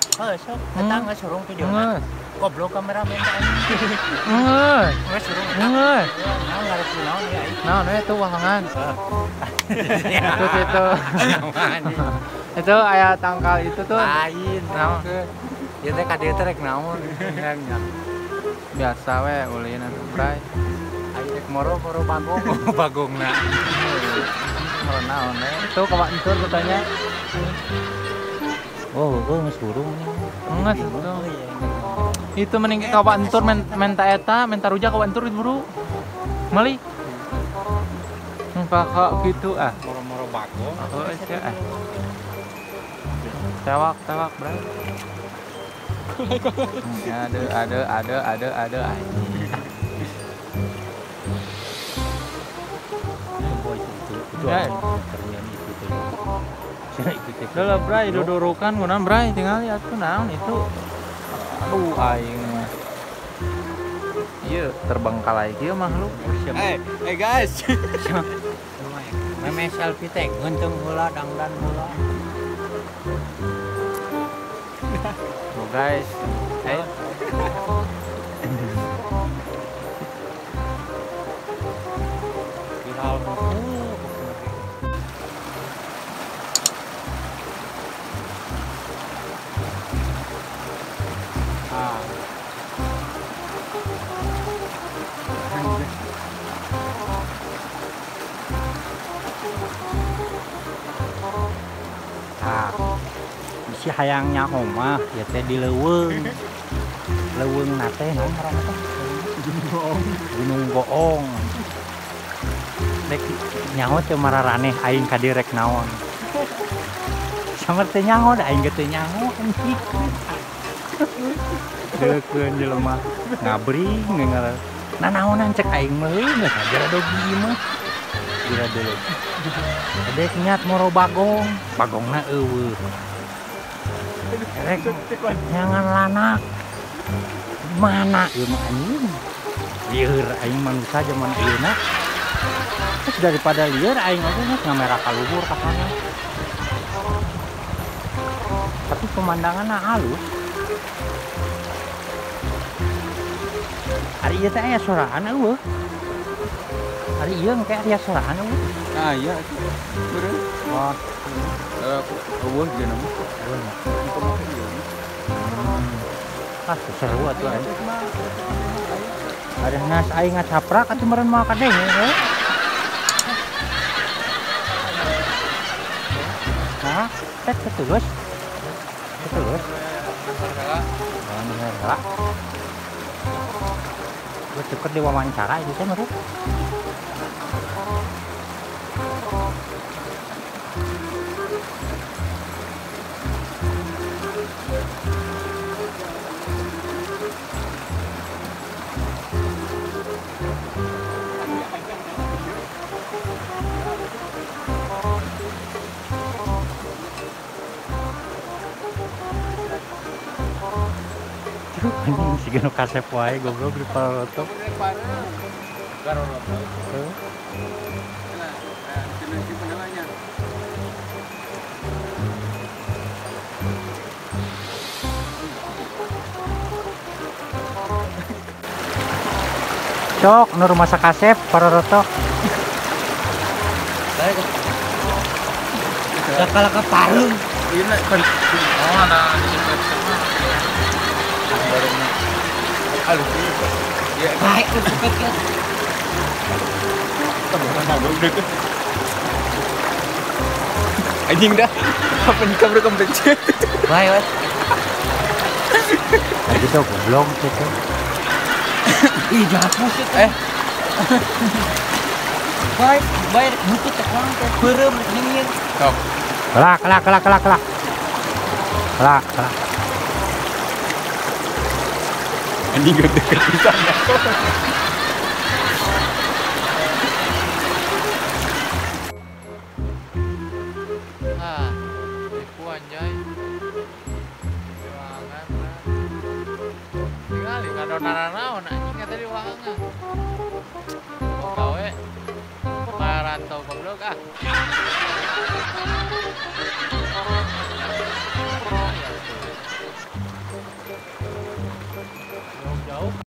Sok kita nggak suruh video na. Goblok kameramen kan. Nggak suruh. Nggak. Nah, nggak ada naon ya. Nah, itu wahangan. Itu. Itu aya tangkal itu tuh. Lain. Naon? Ya teh ka dieu teh rek naon. Biasa we ulin atuh, Bray. Ai rek moro bagong. Bagongna. Moro naon we. Itu ka entur katanya. Oh, geus burung nih. Enggak itu. Itu mending ka entur menta eta, menta rujak ka entur itu buru. Meuli. Kakak gitu ah. Moro-moro bagong. Oh, iya ah. Tewak, Bray. Ada. Udah lah Bray, dudurukan gunakan Bray, tinggal lihat tuh naon itu. Aduh aing mah. Iya, terbengkalai kieu makhluk. Hey guys. Meme selfie teh nguntung heula dangdan heula. Oh guys. Viral si hayangnya omah ya teh di leuweung nate naon ngaranna teh Gunung Goong dek nyaho teh mararaneh aing ka direk naon samer teh nyaho da aing teh nyaho anjing deukeun jelema ngabring ngeungal nanaonan cek aing meuli geus aja dogi mah dira deuleu dek nyat moro bagongna eueuh rek nyangan lanak mana ieu mah anjing lieur aing manusia zaman ayeuna terus daripada lieur aing oge geus ngamera ka luhur ka sana tapi pemandanganna halus ari ieu teh aya soraan eueuh ari ieu engke aya soraan eueuh nah iya beureun wah eueuh geus nama seru atuh aing. Ada nas aing ngacaprak atuh meureun moal kadenge heuh. Nah, terus. Alhamdulillah. Gue tuker diwawancara itu teh meureun. Anjing si geno kasep wae goblok di Paroroto. Cok, nu rumah sakasep Paroroto. Kakak ke Parung. Iya, oh ada di Aduh, ya baik lu cepet ya. Anjing dah, apa nih kabar kompetisi? Baik, wes. Tadi tuh goblok gitu. Ih, hapus itu. Baik, butut tekan teh beureum nyengir. Sok. Kelak. Anjing gede pisan. Ah, iku anjay. Ruangan lah. Tinggal ngadonana-naon anjing eta di ruangan. Oh, gawe. Marantau goblok ah.